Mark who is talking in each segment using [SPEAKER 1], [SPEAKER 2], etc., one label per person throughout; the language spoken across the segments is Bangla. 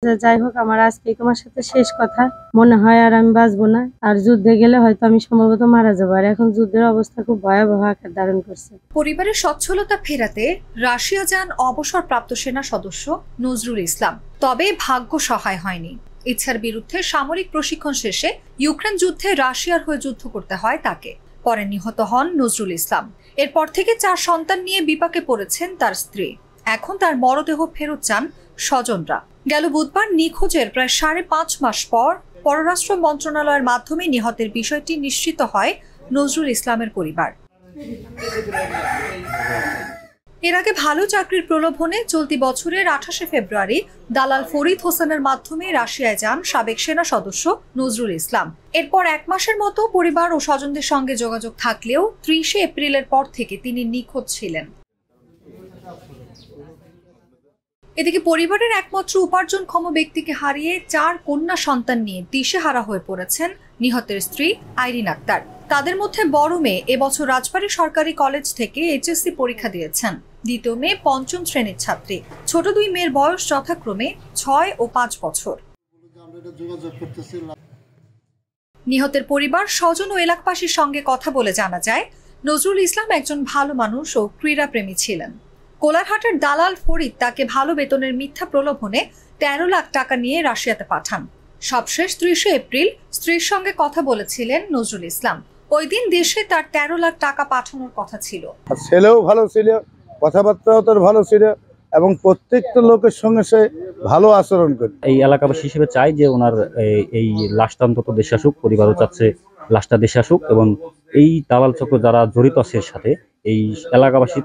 [SPEAKER 1] যাই হোক, আমার আজকে তোমার সাথে শেষ কথা। মনে হয় আর আমি বাঁচবো না, আর যুদ্ধে গেলে হয়তো আমি সম্ভবত মারা যাবো। আর এখন যুদ্ধের অবস্থা খুব ভয়াবহ আকার ধারণ করছে।
[SPEAKER 2] পরিবারের সচ্ছলতা ফেরাতে রাশিয়া যান অবসরপ্রাপ্ত সেনা সদস্য নজরুল ইসলাম। তবে ভাগ্য সহায় হয়নি। ইচ্ছার বিরুদ্ধে সামরিক প্রশিক্ষণ শেষে ইউক্রেন যুদ্ধে রাশিয়ার হয়ে যুদ্ধ করতে হয় তাকে। পরে নিহত হন নজরুল ইসলাম। এরপর থেকে 4 সন্তান নিয়ে বিপাকে পড়েছেন তার স্ত্রী। এখন তার মরদেহ ফেরত চান স্বজনরা। গেল বুধবার নিখোঁজের প্রায় 5.5 মাস পর পররাষ্ট্র মন্ত্রণালয়ের মাধ্যমে নিহতের বিষয়টি নিশ্চিত হয় নজরুল ইসলামের পরিবার। এর আগে ভালো চাকরির প্রলোভনে চলতি বছরের 28শে ফেব্রুয়ারি দালাল ফরিদ হোসেনের মাধ্যমে রাশিয়ায় যান সাবেক সেনা সদস্য নজরুল ইসলাম। এরপর 1 মাসের মতো পরিবার ও স্বজনদের সঙ্গে যোগাযোগ থাকলেও 30শে এপ্রিলের পর থেকে তিনি নিখোঁজ ছিলেন। এদিকে পরিবারের একমাত্র উপার্জনক্ষম ব্যক্তিকে হারিয়ে 4 কন্যা সন্তান নিয়ে দিশেহারা হয়ে পড়েছেন নিহতের স্ত্রী আইরিন আক্তার। তাদের মধ্যে বড় মেয়ে এবছর রাজবাড়ী সরকারি কলেজ থেকে এইচএসসি পরীক্ষা দিয়েছেন। দ্বিতীয় মেয়ে 5ম শ্রেণীর ছাত্রী। ছোট 2 মেয়ের বয়স যথাক্রমে 6 ও 5 বছর। নিহতের পরিবার, স্বজন ও এলাকাবাসীর সঙ্গে কথা বলে জানা যায়, নজরুল ইসলাম একজন ভালো মানুষ ও ক্রীড়াপ্রেমী ছিলেন। কোলারহাটের দালাল ফরিদ তাকে ভালো বেতনের মিথ্যা প্রলোভনে 13 লাখ টাকা নিয়ে রাশিয়াতে পাঠান। সবশেষ 30শে এপ্রিল স্ত্রীর সঙ্গে কথা বলেছিলেন নজরুল ইসলাম। ওই দিন দেশে তার 13 লাখ টাকা পাঠানোর কথা ছিল।
[SPEAKER 3] ছেলেও ভালো ছিল, কথাবার্তাও তার ভালো ছিল এবং প্রত্যেকটা লোকের সঙ্গে সে ভালো আচরণ করে।
[SPEAKER 4] এই এলাকাবাসী হিসেবে চাই যে ওনার এই লাশটা অন্তত দেশে আসুক, পরিবারও চাচ্ছে লাশটা দেশে আসুক, এবং এই দালাল চক্র যারা জড়িত আছে এর সাথে, এই এলাকাবাসী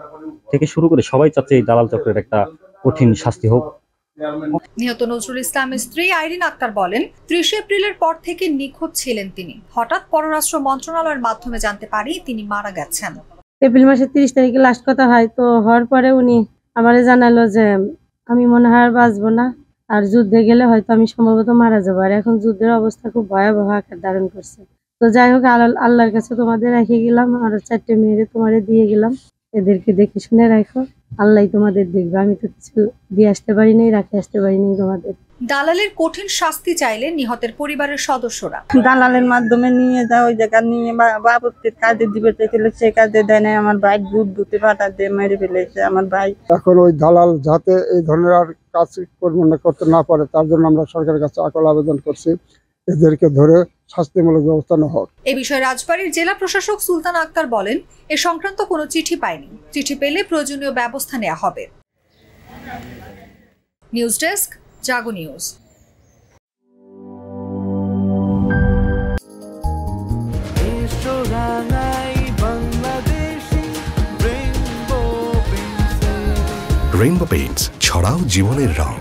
[SPEAKER 4] থেকে শুরু করে সবাই চাচ্ছে এই দালাল চক্রের একটা কঠিন শাস্তি হোক।
[SPEAKER 2] নিহত নজরুল ইসলামের স্ত্রী আইরিন আক্তার বলেন, 30শে এপ্রিলের পর থেকে নিখোঁজ ছিলেন তিনি। হঠাৎ পররাষ্ট্র মন্ত্রণালয়ের মাধ্যমে জানতে পারি তিনি মারা গেছেন।
[SPEAKER 1] এপ্রিল মাসের 30 তারিখে লাস্ট কথা হয়। তো হওয়ার পরে উনি আমারে জানালো যে আমি মনে হয় আর বাঁচবো না, আর যুদ্ধে গেলে হয়তো আমি সম্ভবত মারা যাবো। আর এখন যুদ্ধের অবস্থা খুব ভয়াবহ আকার ধারণ করছে। তো যাই হোক, আল্লাহর কাছে তোমাদের রেখে গেলাম, আর 4টে মেয়েরে তোমারে দিয়ে গেলাম। এদেরকে দেখে শুনে রাখো, আল্লাহ তোমাদের দেখবে। আমি তো কিছু দিয়ে আসতে পারি নাই, রাখে আসতে পারি নাই তোমাদের।
[SPEAKER 2] দালালের কঠিন শাস্তি চাইলে নিহতের পরিবারের সদস্যরা।
[SPEAKER 5] দালালের মাধ্যমে নিয়ে যায়, ওই জায়গা নিয়ে বাবুর্চির কাজে দিবে চাইছিল, সে কাজে দেয় নাই। আমার ভাই দুধ দুতে ফাটা দিয়ে মেরে ফেলেছে আমার ভাই।
[SPEAKER 3] এখন ওই দালাল যাতে এই ধরনের আর কাজ করতে না পারে, তার জন্য আমরা সরকারের কাছে আকুল আবেদন করছি, এদেরকে ধরে শাস্তিমূলক ব্যবস্থা নেওয়া হোক।
[SPEAKER 2] এ বিষয়ে রাজবাড়ীর জেলা প্রশাসক সুলতান আক্তার বলেন, এ সংক্রান্ত কোনো চিঠি পায়নি। চিঠি পেলে প্রয়োজনীয় ব্যবস্থা নেওয়া হবে। নিউজ ডেস্ক, জাগো নিউজ।
[SPEAKER 6] রেইনবো পেইন্টস, ছড়াও জীবনের রং।